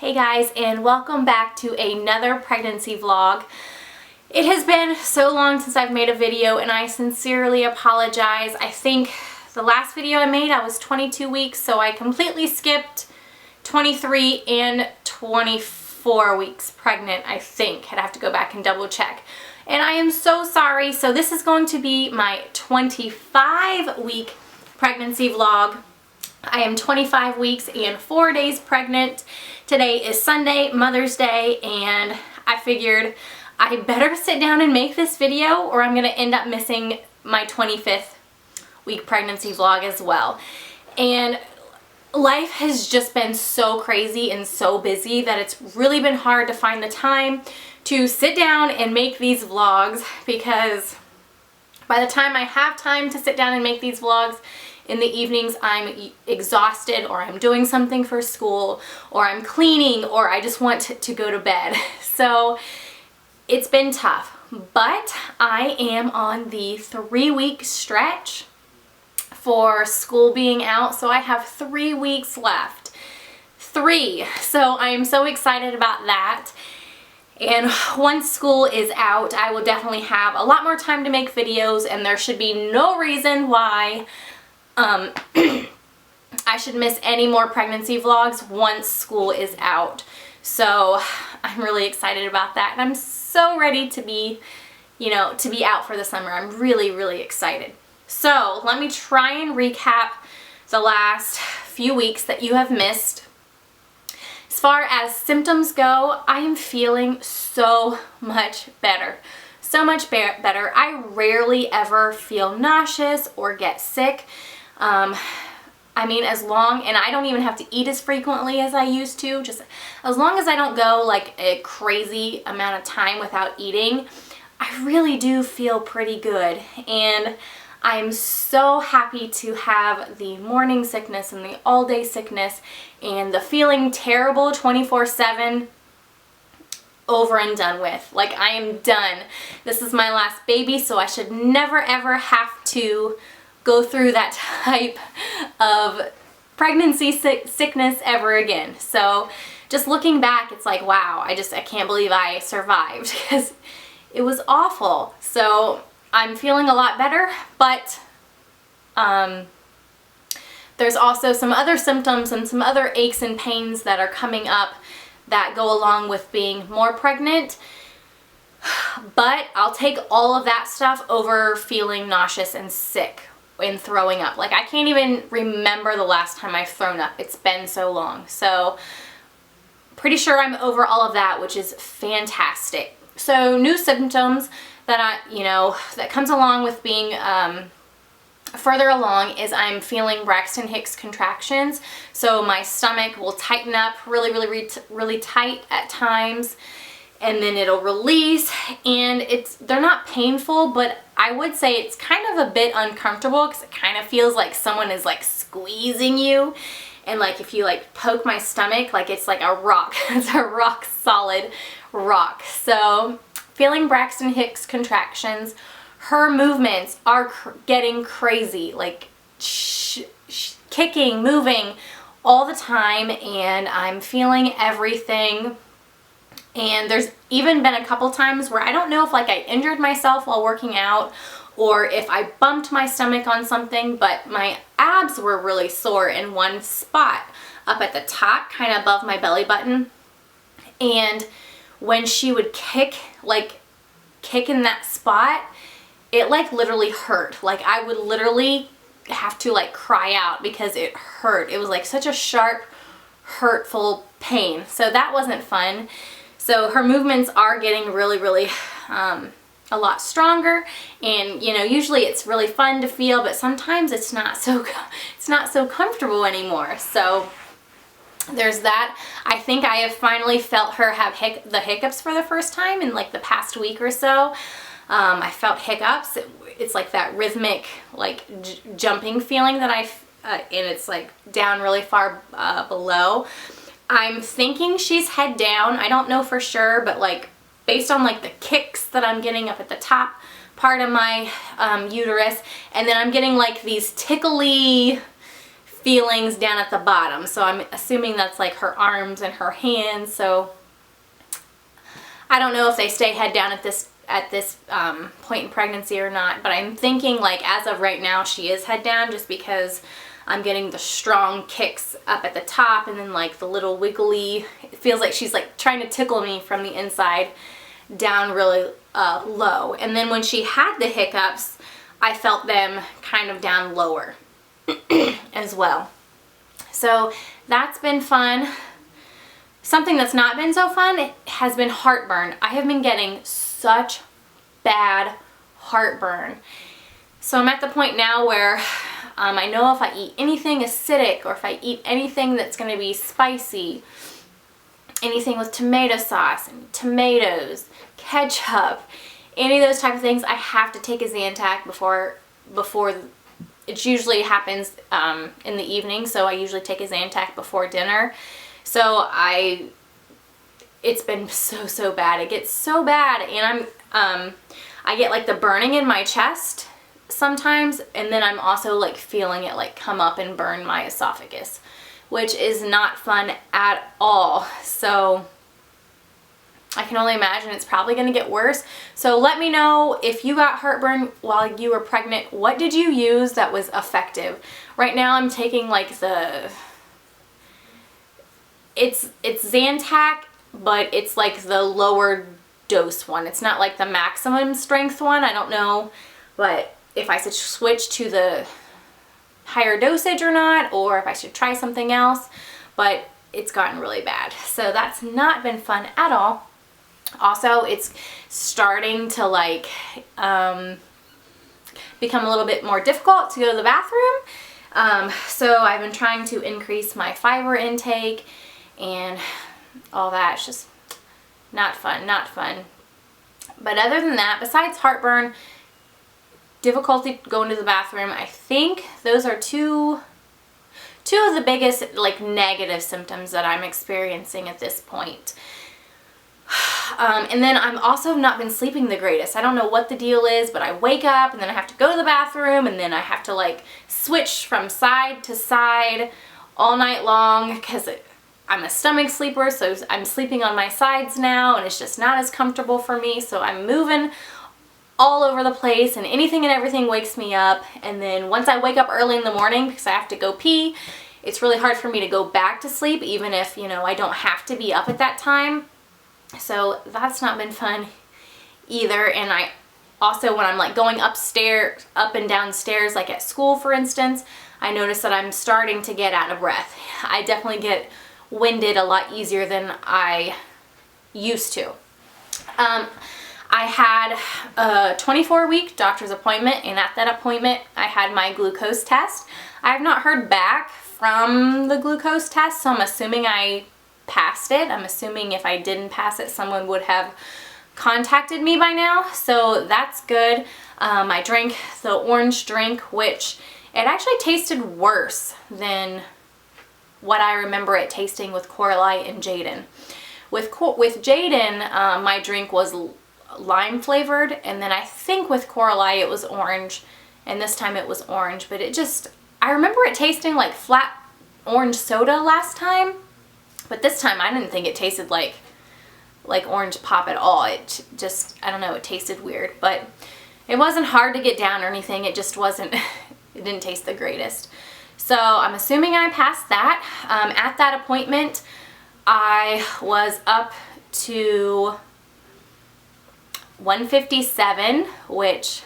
Hey guys, and welcome back to another pregnancy vlog. It has been so long since I've made a video and I sincerely apologize. I think the last video I made I was 22 weeks, so I completely skipped 23 and 24 weeks pregnant, I think. I'd have to go back and double check. And I am so sorry. So this is going to be my 25-week pregnancy vlog. I am 25 weeks and 4 days pregnant. Today is Sunday, Mother's Day, and I figured I better sit down and make this video or I'm going to end up missing my 25th week pregnancy vlog as well. And life has just been so crazy and so busy that it's really been hard to find the time to sit down and make these vlogs, because by the time I have time to sit down and make these vlogs, in the evenings I'm exhausted, or I'm doing something for school, or I'm cleaning, or I just want to go to bed. So it's been tough, but I am on the 3-week stretch for school being out, so I have 3 weeks left. 3. So I am so excited about that. And once school is out, I will definitely have a lot more time to make videos, and there should be no reason why I should miss any more pregnancy vlogs once school is out. So I'm really excited about that, and I'm so ready to be, to be out for the summer. I'm really, really excited. So let me try and recap the last few weeks that you have missed. As far as symptoms go, I am feeling so much better. So much better. I rarely ever feel nauseous or get sick. I mean, and I don't even have to eat as frequently as I used to, just as long as I don't go like a crazy amount of time without eating, I really do feel pretty good. And I'm so happy to have the morning sickness and the all-day sickness and the feeling terrible 24/7 over and done with. Like, I am done. This is my last baby, so I should never ever have to go through that type of pregnancy sickness ever again. So just looking back, it's like, wow, I can't believe I survived, because it was awful. So I'm feeling a lot better, but there's also some other symptoms and some other aches and pains that are coming up that go along with being more pregnant. But I'll take all of that stuff over feeling nauseous and sick and throwing up. Like, I can't even remember the last time I've thrown up. It's been so long. So pretty sure I'm over all of that, which is fantastic. So new symptoms that that comes along with being further along is I'm feeling Braxton Hicks contractions. So my stomach will tighten up really tight at times, and then it'll release, and they're not painful, but I would say it's kind of a bit uncomfortable, because it kind of feels like someone is like squeezing you, and like if you like poke my stomach, like it's like a rock. It's a rock solid rock. So feeling Braxton Hicks contractions. Her movements are getting crazy, like kicking, moving all the time, and I'm feeling everything. And there's even been a couple times where I don't know if like I injured myself while working out or if I bumped my stomach on something, but my abs were really sore in one spot up at the top, kind of above my belly button. And when she would kick in that spot, it like literally hurt. Like, I would literally have to like cry out because it hurt. It was like such a sharp, hurtful pain. So that wasn't fun. So her movements are getting really a lot stronger, and usually it's really fun to feel, but sometimes it's not so comfortable anymore. So there's that. I think I have finally felt her have the hiccups for the first time in like the past week or so. I felt hiccups. It's like that rhythmic like jumping feeling that and it's like down really far below. I'm thinking she's head down. I don't know for sure, but like based on like the kicks that I'm getting up at the top part of my uterus, and then I'm getting like these tickly feelings down at the bottom. So I'm assuming that's like her arms and her hands. So I don't know if they stay head down at this point in pregnancy or not, but I'm thinking like as of right now she is head down, just because I'm getting the strong kicks up at the top and then like the little wiggly, it feels like she's like trying to tickle me from the inside down really low. And then when she had the hiccups, I felt them kind of down lower as well. So that's been fun. Something that's not been so fun has been heartburn. I have been getting such bad heartburn. So I'm at the point now where I know if I eat anything acidic, or if I eat anything that's going to be spicy, anything with tomato sauce and tomatoes, ketchup, any of those type of things, I have to take a Zantac before it usually happens in the evening. So I usually take a Zantac before dinner. So it's been so bad. It gets so bad, and I get like the burning in my chest sometimes, and then I'm also like feeling it like come up and burn my esophagus, which is not fun at all. So I can only imagine it's probably going to get worse. So let me know if you got heartburn while you were pregnant. What did you use that was effective? Right now I'm taking like it's Zantac, but it's like the lower dose one. It's not like the maximum strength one. I don't know, but if I should switch to the higher dosage or not, or if I should try something else, but it's gotten really bad. So that's not been fun at all. Also, it's starting to like become a little bit more difficult to go to the bathroom. So I've been trying to increase my fiber intake and all that. It's just not fun, not fun. But other than that, besides heartburn, difficulty going to the bathroom, I think those are two of the biggest like negative symptoms that I'm experiencing at this point. And then I'm also not been sleeping the greatest. I don't know what the deal is, but I wake up and then I have to go to the bathroom, and then I have to like switch from side to side all night long because I'm a stomach sleeper, so I'm sleeping on my sides now, and it's just not as comfortable for me. So I'm moving all over the place, and anything and everything wakes me up. And then once I wake up early in the morning because I have to go pee, it's really hard for me to go back to sleep, even if, you know, I don't have to be up at that time. So that's not been fun either. And I also, when I'm like going upstairs, up and downstairs, like at school for instance, I notice that I'm starting to get out of breath. I definitely get winded a lot easier than I used to. I had a 24-week doctor's appointment, and at that appointment I had my glucose test. I have not heard back from the glucose test, so I'm assuming I passed it. I'm assuming if I didn't pass it, someone would have contacted me by now, so that's good. I drank the orange drink, which it actually tasted worse than what I remember it tasting with Coralie and Jaden. With Jaden, my drink was lime flavored, and then I think with Coralie it was orange, and this time it was orange, but it just, I remember it tasting like flat orange soda last time, but this time I didn't think it tasted like orange pop at all. It just, I don't know, it tasted weird, but it wasn't hard to get down or anything. It just wasn't, it didn't taste the greatest. So I'm assuming I passed that. At that appointment, I was up to 157, which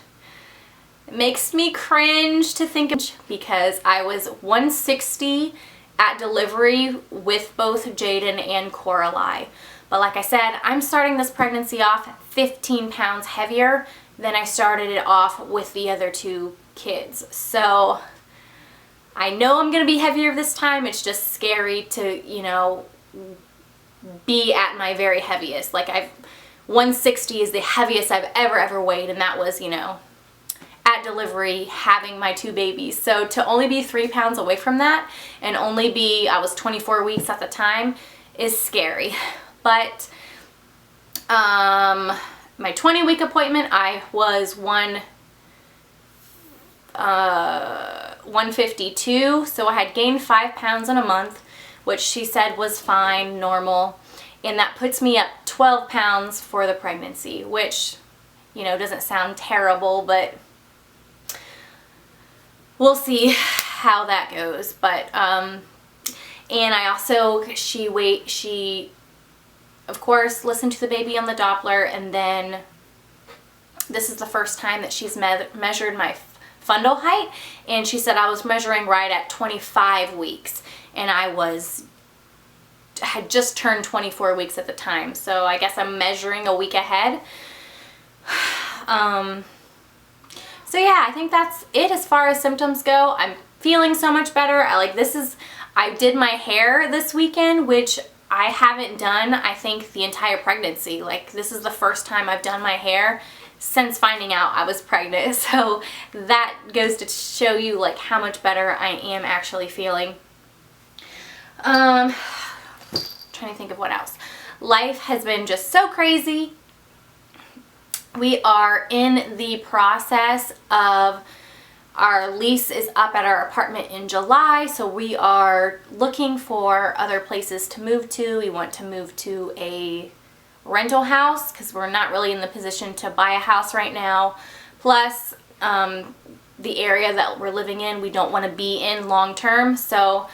makes me cringe to think of, because I was 160 at delivery with both Jaden and Coralie. But like I said, I'm starting this pregnancy off 15 pounds heavier than I started it off with the other two kids. So I know I'm going to be heavier this time. It's just scary to, you know, be at my very heaviest. Like 160 is the heaviest I've ever weighed, and that was, you know, at delivery having my two babies. So to only be 3 pounds away from that and only be, I was 24 weeks at the time, is scary. But my 20-week appointment, I was 152, so I had gained 5 pounds in a month, which she said was fine, normal, and that puts me up 12 pounds for the pregnancy, which, you know, doesn't sound terrible, but we'll see how that goes. But and I also, she of course listened to the baby on the Doppler, and then this is the first time that she's measured my fundal height, and she said I was measuring right at 25 weeks, and I had just turned 24 weeks at the time, so I guess I'm measuring a week ahead. So yeah, I think that's it as far as symptoms go. I'm feeling so much better. I did my hair this weekend, which I haven't done, I think, the entire pregnancy. Like, this is the first time I've done my hair since finding out I was pregnant. So that goes to show you like how much better I am actually feeling. Trying to think of what else. Life has been just so crazy. We are in the process of, our lease is up at our apartment in July, so we are looking for other places to move to. We want to move to a rental house because we're not really in the position to buy a house right now. Plus, the area that we're living in, we don't want to be in long term, so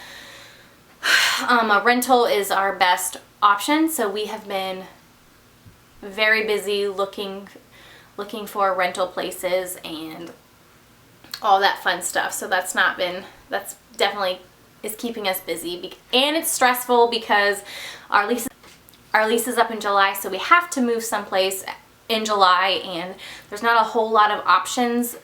a rental is our best option. So we have been very busy looking for rental places and all that fun stuff. So that's definitely is keeping us busy, and it's stressful because our lease is up in July, so we have to move someplace in July, and there's not a whole lot of options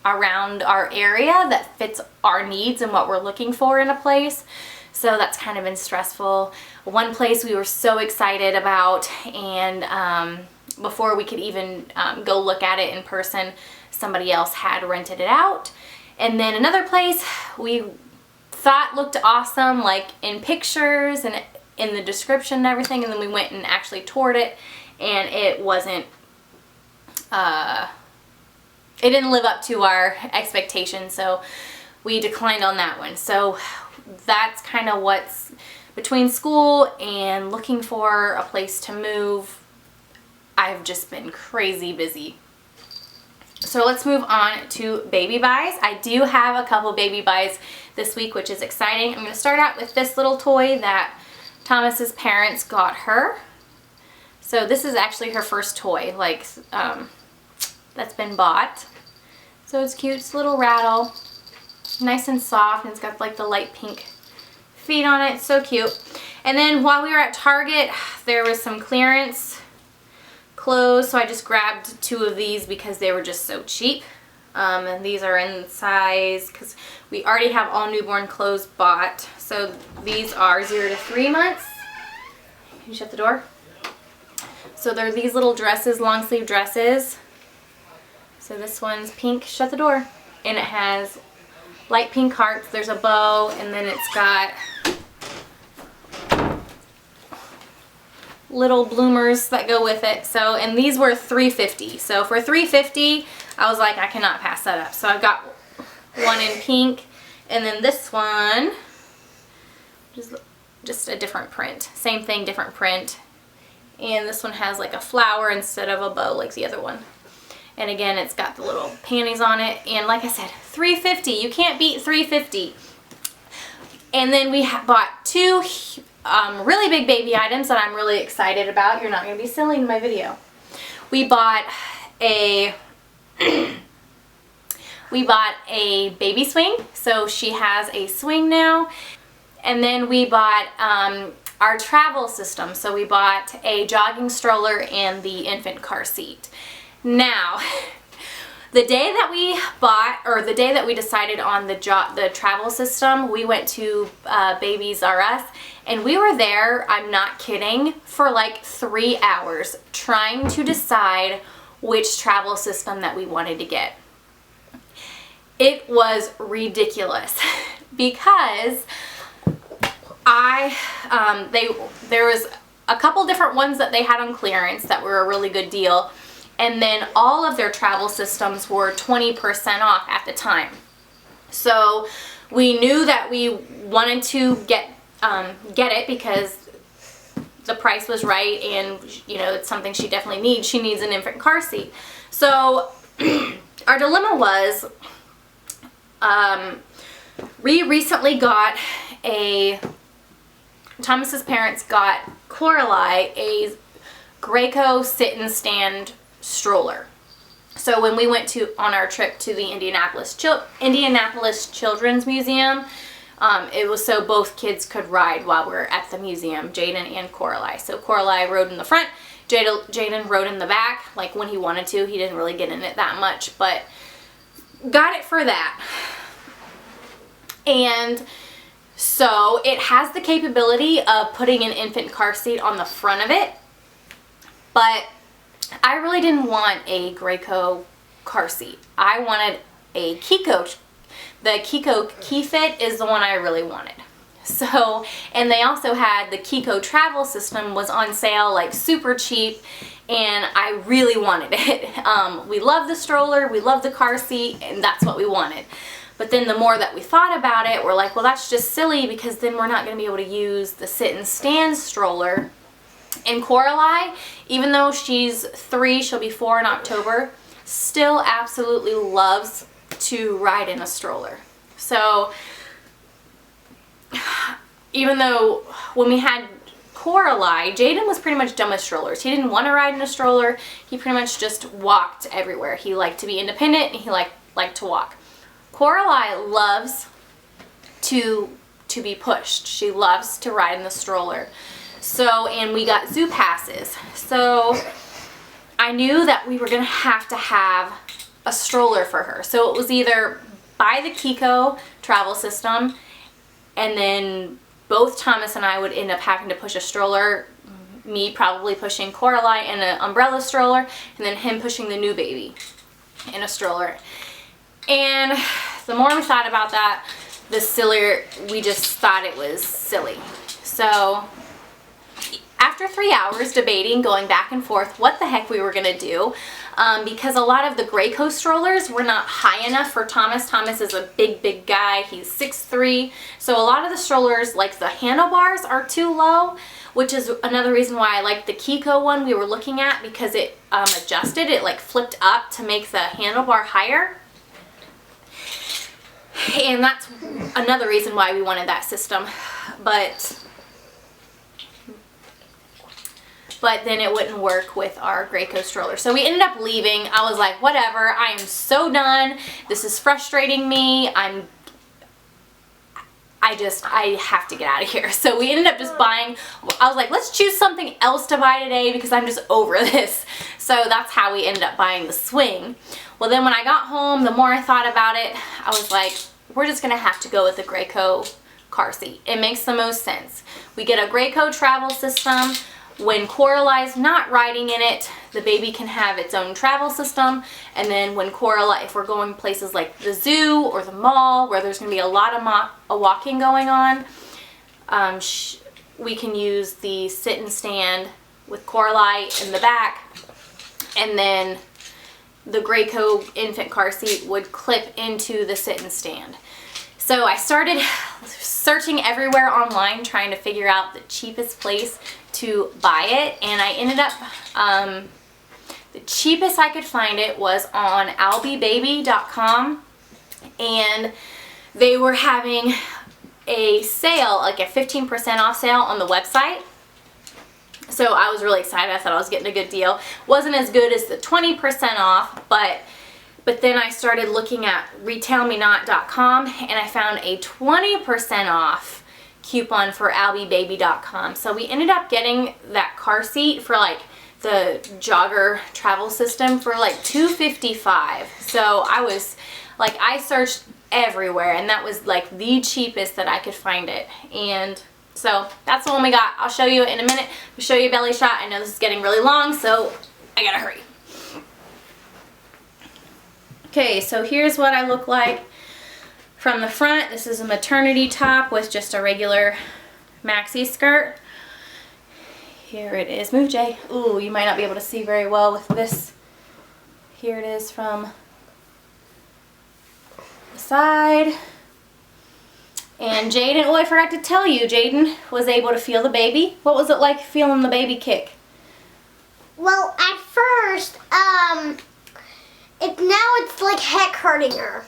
around our area that fits our needs and what we're looking for in a place. So that's kind of been stressful. One place we were so excited about, and before we could even go look at it in person, somebody else had rented it out. And then another place we thought looked awesome, like in pictures and in the description and everything, and then we went and actually toured it, and it wasn't, it didn't live up to our expectations, so we declined on that one. So that's kind of what's between school and looking for a place to move. I've just been crazy busy. So let's move on to baby buys. I do have a couple baby buys this week, which is exciting. I'm going to start out with this little toy that Thomas's parents got her. So this is actually her first toy, like, that's been bought. So it's cute. It's a little rattle. Nice and soft, and it's got like the light pink feet on it. It's so cute. And then while we were at Target, there was some clearance clothes, so I just grabbed 2 of these because they were just so cheap. And these are in size, because we already have all newborn clothes bought. So these are 0 to 3 months. Can you shut the door? So they're these little dresses, long sleeve dresses. So this one's pink, shut the door. And it has light pink hearts, there's a bow, and then it's got little bloomers that go with it. So, and these were $3.50. So for $3.50, I was like, I cannot pass that up. So I've got one in pink, and then this one, just a different print. Same thing, different print. And this one has like a flower instead of a bow like the other one. And again, it's got the little panties on it. And like I said, $3.50. You can't beat $3.50. And then we bought 2 really big baby items that I'm really excited about. You're not going to be silly in my video. We bought a baby swing, so she has a swing now. And then we bought our travel system, so we bought a jogging stroller and the infant car seat. Now, the day that we bought, or the day that we decided on the travel system, we went to Babies R Us, and we were there, I'm not kidding, for like 3 hours trying to decide which travel system that we wanted to get. It was ridiculous because there was a couple different ones that they had on clearance that were a really good deal. And then all of their travel systems were 20% off at the time. So we knew that we wanted to get it because the price was right, and you know, it's something she definitely needs. She needs an infant car seat. So our dilemma was, we recently got Thomas's parents got Coralie a Graco sit and stand stroller. So when we went on our trip to the Indianapolis Children's Museum, it was so both kids could ride while we were at the museum, Jaden and Coralie. So Coralie rode in the front, Jaden rode in the back, like when he wanted to. He didn't really get in it that much, but got it for that. And so it has the capability of putting an infant car seat on the front of it, but I really didn't want a Graco car seat. I wanted a Kiko. The Kiko KeyFit is the one I really wanted. So, and they also had the Kiko travel system was on sale, like super cheap, and I really wanted it. We love the stroller, we love the car seat, and that's what we wanted. But then the more that we thought about it, we're like, well, that's just silly, because then we're not going to be able to use the sit and stand stroller. And Coralie, even though she's 3, she'll be 4 in October, still absolutely loves to ride in a stroller. So even though when we had Coralie, Jaden was pretty much done with strollers. He didn't want to ride in a stroller. He pretty much just walked everywhere. He liked to be independent, and he liked to walk. Coralie loves to be pushed. She loves to ride in the stroller. So, and we got zoo passes. So I knew that we were going to have a stroller for her. So it was either buy the Kiko travel system, and then both Thomas and I would end up having to push a stroller, me probably pushing Coralie in an umbrella stroller, and then him pushing the new baby in a stroller. And the more we thought about that, the sillier we just thought it was silly. So after 3 hours debating, going back and forth what the heck we were going to do, because a lot of the Graco strollers were not high enough for Thomas. Thomas is a big guy. He's 6'3". So a lot of the strollers, like the handlebars, are too low, which is another reason why I like the Kiko one we were looking at, because it adjusted. It like flipped up to make the handlebar higher. And that's another reason why we wanted that system. But then it wouldn't work with our Graco stroller. So we ended up leaving. I was like, whatever, I am so done. This is frustrating me. I have to get out of here. So we ended up just buying, I was like, let's choose something else to buy today, because I'm just over this. So that's how we ended up buying the swing. Well, then when I got home, the more I thought about it, I was like, we're just gonna have to go with the Graco car seat. It makes the most sense. We get a Graco travel system. When Coralie's not riding in it, the baby can have its own travel system. And then when Coralie, if we're going places like the zoo or the mall where there's going to be a lot of walking going on, we can use the sit and stand with Coralie in the back. And then the Graco infant car seat would clip into the sit and stand. So I started searching everywhere online trying to figure out the cheapest place to buy it, and I ended up, the cheapest I could find it was on albibaby.com, and they were having a sale, like a 15% off sale on the website. So I was really excited. I thought I was getting a good deal. Wasn't as good as the 20% off, but then I started looking at retailmenot.com, and I found a 20% off coupon for albibaby.com. So we ended up getting that car seat for like the jogger travel system for like $255. So I was like, I searched everywhere, and that was like the cheapest that I could find it. And so that's the one we got. I'll show you in a minute. I'll show you a belly shot. I know this is getting really long, so I gotta hurry. Okay, so here's what I look like from the front. This is a maternity top with just a regular maxi skirt. Here it is. Move, Jay. Ooh, you might not be able to see very well with this. Here it is from the outside. And Jaden, oh, I forgot to tell you, Jaden was able to feel the baby. What was it like feeling the baby kick? Well, at first, now it's like heck hurting her.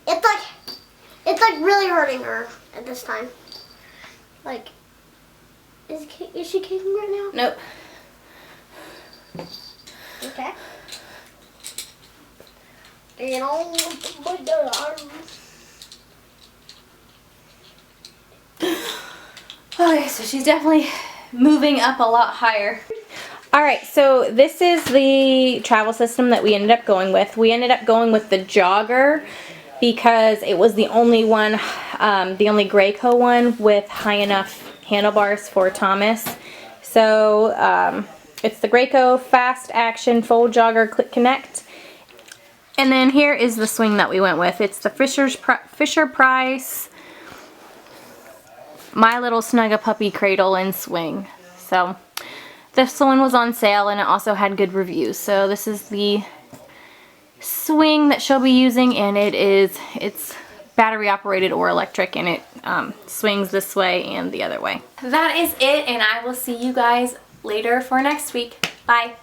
It's like really hurting her at this time. Like, is she kicking right now? Nope. Okay. You know, okay, so she's definitely moving up a lot higher. Alright, so this is the travel system that we ended up going with. We ended up going with the Jogger because it was the only one, the only Graco one with high enough handlebars for Thomas. So it's the Graco Fast Action Fold Jogger Click Connect. And then here is the swing that we went with. It's the Fisher-Price My Little Snug-a-Puppy Cradle and Swing. So this one was on sale and it also had good reviews. So this is the swing that she'll be using, and it's battery operated or electric, and it swings this way and the other way. That is it, and I will see you guys later for next week. Bye.